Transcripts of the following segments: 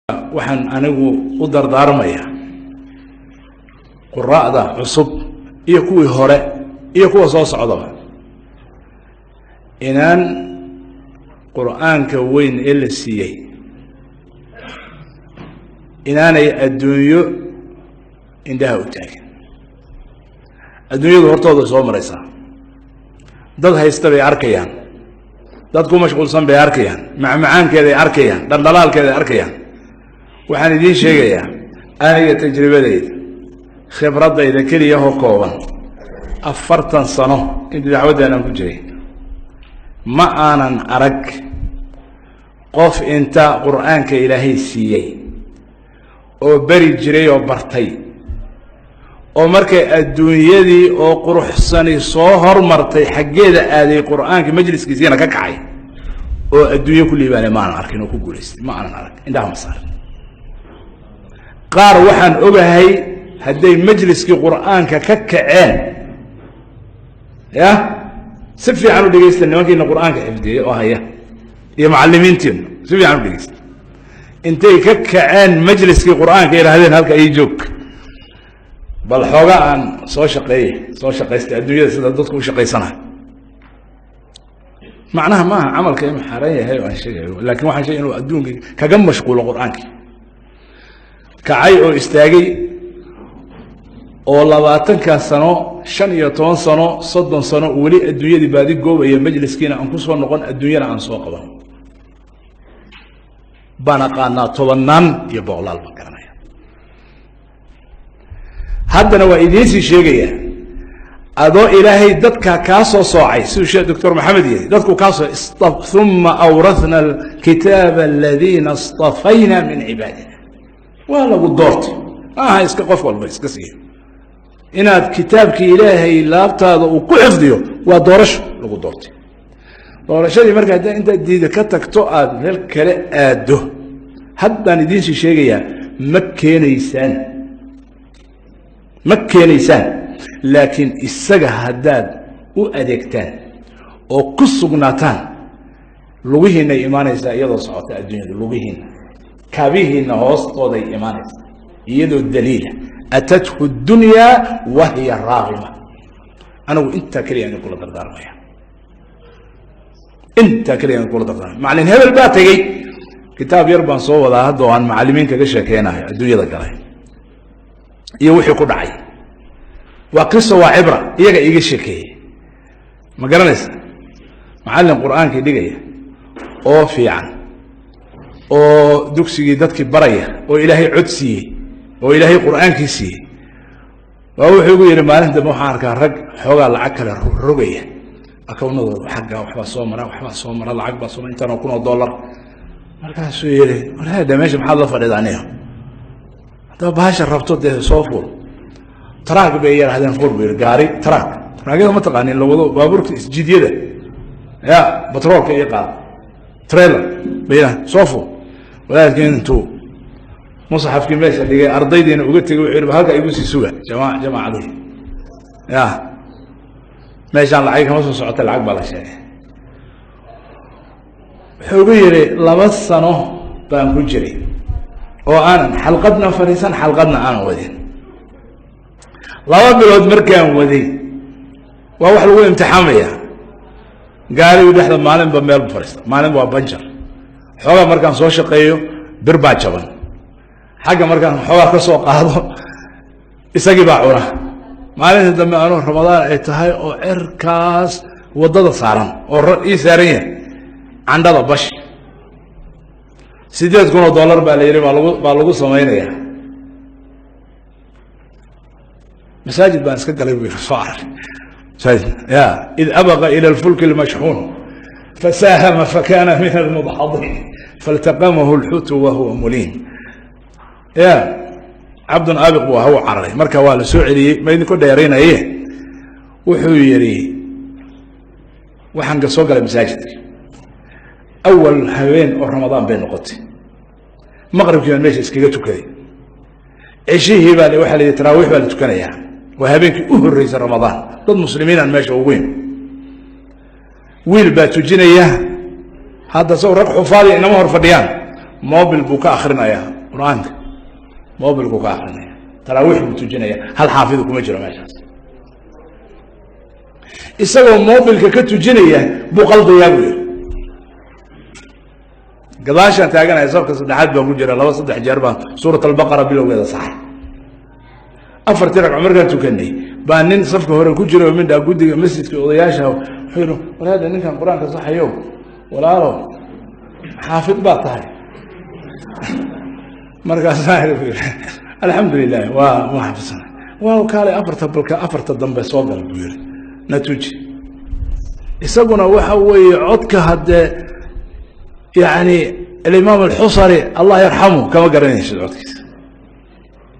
waxaan anigu u dardaarmayaa quraa'da cusub iyo kuwii hore iyo kuwa soo socdaba inaan qur'aanka weyn ee la siiyey inaanay adduunyo indhaha u taagin. adduunyadu hortooda soo maraysaa, dad haysta bay arkayaan, dad ku mashquulsan bay arkayaan, macmacaankeeday arkayaan, dhaldhalaalkeeday arkayaan. waxaan idiin sheegayaa aniga tajribadayda khibradayda keliya oo kooban 40 sano intii dacwaddan ku jiray ma aanan arag qof inta qur'aanka ilaahay siiyay oo bari jiray oo bartay oo markay adduunyadii oo quruxsani soo hormartay xaggeeda aaday qur'aanka majliskiisana ka kacay oo adduunyo ku liibaanay ma aanan arkin oo ku guuleystay ma aanan arag indhaha ma saarin. qaar waxaan ogahay hadday majliskii qur'aanka ka kaceen ya si fiican u dhegeysta nimankiina qur'aanka xifdiyey oo haya iyo macallimiintiina si fiican u dhegeysta intay ka kaceen majliskii qur'aanka yidhaahdeen halka ii joog bal xooga aan soo shaqaystay adduunyada sida dadku u shaqaysanayo macnaha maaha camalka inuu xaran yahay oo aan sheegayo laakiin waxaan sheegay inuu adduunka kaga mashquulo qur'aankii kacay oo istaagay oo 20 sano 15 sano 30 sano weli adduunyadii baadi goobaya majliskiina aan ku soo noqon adduunyada aan soo qaban bana qaana tobanaan iyo boqolaal ma garanaya. haddana waa idiin sii sheegaya adoo ilaahay dadka ka soo soocay siduu sheekh Dr. Maxamed yiri dadku ka soo thumma awrathna alkitaba alladhina istafayna min ibadina waa lagu doortay iska qof walba iska siiyo inaad kitaabkii ilaahay laabtaada uu ku xifdiyo waa doorasho lagu doortay. doorashadii marka inta diida ka tagto aad meel kale aado haddaan idiin sii sheegayaa ma keenaysaan laakiin isaga haddaad u adeegtaan oo ku sugnaataan lugihiinay imaanaysaa iyadoo socota adduunyada lugihiina kaabihiina hoostooday imaanaysaa iyadoo daliila atathu الدنيا وهي راغمة. أنا وأنت كلي أنا كل دردار مايا أنت كلي أنا كل دردار معلن هذا الباتجي كتاب يربان صوّد هذا عن معلمين كذا كينا الدنيا ذا كله يوحي قدعي وقصة وعبرة يجي شكي ما قرنس معلم قرآن كده جاي أو في عن أو دكسي دتك برية أو إلهي عدسي وإلهي قرآن كيسي وهو يقول ما أنت محارك الرج حوجا العكر الرجية أكون حاجة وحبا صومرة العقبة صوم أنت نكون $1 مركز سويري وهذا ماشي محل فرد عنيها طب هاش الربطات ده صوفور تراك بيجي هذا نقول بيرجاري تراك هذا ما تقاني لو بابورك جديدة يا بترول كي يقال تريلر بينا صوفور ولكن انتو مصحف كمية اللي أرضيدين وقلت يقول هذا يقول سوى جماعة ذي يا ما يجعل العيق ما صعت العقب على شيء حبيري لبصنه بانكجري وأنا حلقتنا فريسان حلقتنا أنا وذي لا بلود مركان وذي وهو حلو امتحامية قال يقول إحنا معلم بميل بفريسان معلم ببنجر حوالي مركان صوش قيو بربع جبل حاجة مركان حوار كسوق هذا يسقي بعورة ما لين دم أروح رمضان إتهاي أو إركاس وضد صارم أو رئيس سرية عند هذا بش سيدي تكون $1 باليري بالغو سمينية مساجد بانسك قلبي بالفعل يا إذ أبغى إلى الفلك المشحون فساهم فكان من المضحضين فالتقمه الحوت وهو مليم يا عبد آبق وهو عرري مركا والا سوعلي ما يدكو دايرين ايه وحويري وحن قصوق المساجد اول هوين او رمضان بين نقطي مغرب كيان ماشي اسكيغتو كذي عشيه بالي وحا لي تراويح بالي تكنيا وهابينك رئيس رمضان ضد مسلمين عن ماشي وين ويل باتو جينيا هذا صور رقحو فاضي انما هو فديان موبل بوكا اخرنا اياها qur-aanka mobilku ka akrinaya taraawiix buu tujinaya hal xaafidu kuma jiro meeshaas isagoo mobilka ka tujinaya buu qaldayaa buu yidhi gadaashaan taaganaya safka saddexaad baan ku jira 2-3 jeer baan suurat albaqara bilowgeeda saxay 4 ragco markaan tukanay baa nin safka hore ku jiro midha guddiga masjidka odayaasha wuxuu yidhi walaada ninkan qur-aanka saxayo walaalo xaafid baa tahay markaasaa alxamdulilah waa xafidsanay waa kaalay afarta dambe soo gal buu yidhi natuji isaguna waxa weeye codka haddee يعني الإمام الحصري الله يرحمه كما قرأنا شدعوت كيس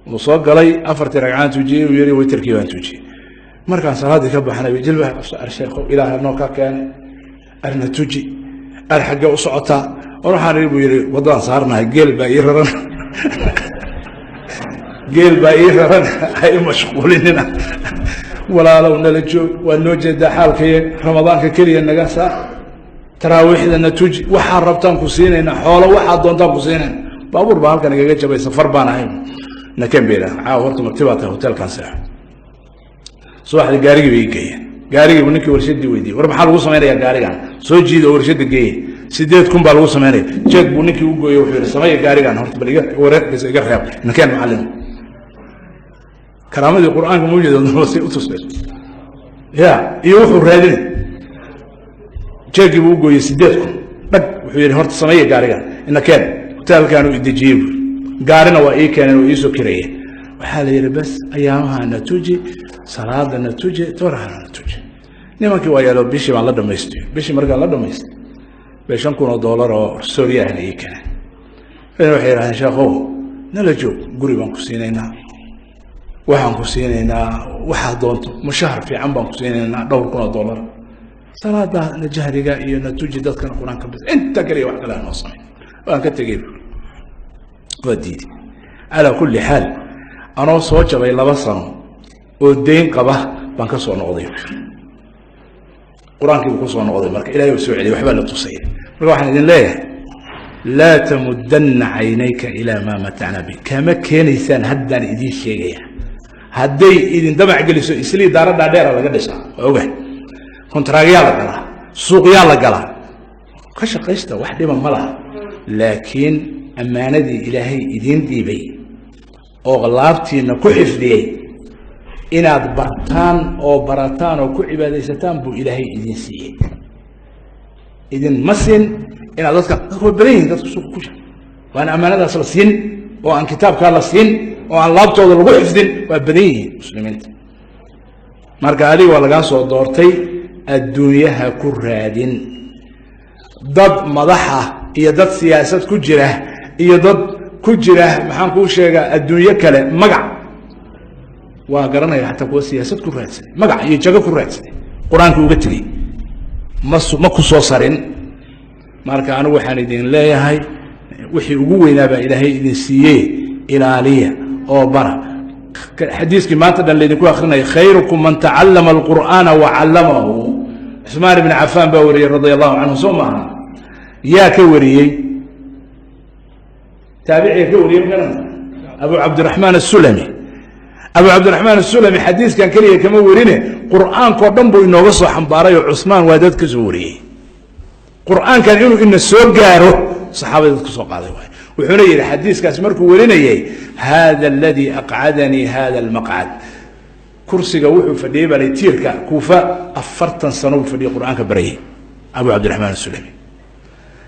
وصوق لي 4 ركعات تجي ويري ويتركي وان تجي مركان صلاتي كبحنا بجلبه الشيخ إله النوكا كان أرنا تجي الحق وصعتها وروح أريد ويري وضع صارنا قيل بايرنا قيل بايرنا هاي مشغولين ولا لو نلجو ونوجد حالك رمضان ككلي النقاسة taraawiixdana tuji waxaa rabtaan ku siinayna xoolo waxaa doontaan ku siinayna baabuur baa halkan igaga jabay safar baan ahay nakan beela horta martibaata hotelkan seexo subaxdii gaarigii bay geeyeen gaarigii ninkii warshadii weydiiyey war maxaa lagu samaynayaa gaarigan soo jiida warshada geeyey 8,000 baa lagu samaynaya jeeg buu ninkii u gooyey wuxuu yidhi samaya gaarigan horta bal wareerkiisa iga reeb nakeen macallin karaamadii qur-aanka mawjeeda say u tusay ya iyo wuxuu raadinay jeegi buu gooyay 8,000 dhag wuxuu yiri horta sameeyay gaariga ina keen hotelkan uu idajiyay gaarina waa ii keenay oo ii soo kireeyay waxa la yiri bas ayaamaha natuji salaada natuji toorana natuji nimankii waa yalo bishi baan la dhameystay bishi markaa la dhameystay $5,000 oo Soomaaliya ah ii keenay waxay yiraahdeen sheekhow nala joog guri baan ku siinaynaa waxaan ku siinaynaa waxa doonto mushahar fiican baan ku siinaynaa $2,000 صلاة نجهرك إيه نتوجي ذاتك القرآن كبس أنت قريب واحد لا نصنع وأنك تجيب وديدي على كل حال أنا صوتش بين لبصن والدين قبه بنكسر نقضي القرآن كيف يكسر نقضي مرك إلى يسوع عليه وحبل التصير روحنا إذن لا تمدن عينيك إلى ما متعنا به كما كان إنسان هدى إيدي شيء هدي إذن دمع جلس يسلي دار دار ولا قدش أوجه كونتراغيا لا غلا سوقيا لا غلا كشقيستا وحدي ما لها لكن امانتي الهي idin diibay oo qalaabtiina ku xifdiyay inaad bartaan oo barataan oo ku cibaadeysataan buu ilaahay idin siiyay idin masin inaad dadka ku barayn dadku suuq ku jira waan amaanadaas la siin oo aan kitaabka la siin oo aan laabtooda lagu xifdin waa badan muslimiinta marka ali waa laga soo doortay adduunyaha ku raadin dad madaxa iyo dad siyaasad ku jira iyo dad ku jira maxaan ku sheegaa adduunyo kale magac waa garanaya xataa kuwa siyaasad ku raadsan magac iyo jago ku raadsan quraanka uga tagay ma ku soo sarin marka anigu waxaan idin leeyahay wixii ugu weynaaba ilaahay idin siiyay ilaaliya oo bara حديث كما تدل لديكو أخرنا خيركم من تعلم القرآن وعلمه عثمان بن عفان باوري رضي الله عنه ثم يا كوري تابعي كوري أبو عبد الرحمن السلمي أبو عبد الرحمن السلمي حديث كان كليه كما ورينه قرآن قدام بو إنه وصح حنباري عثمان وادد كزوري قرآن كان إنه السوق جاره صحابة كسوق هذا وحني الحديث كاس مركو ورينه هذا الذي أقعدني هذا المقعد كرسي وحو فدي بالي تيركا كوفا أفرتن سنو فدي قرآن كبري أبو عبد الرحمن السلمي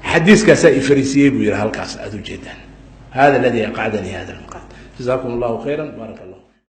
حديث كاس إفريسي بير هالكاس أدو جدا هذا الذي أقعدني هذا المقعد جزاكم الله خيرا بارك الله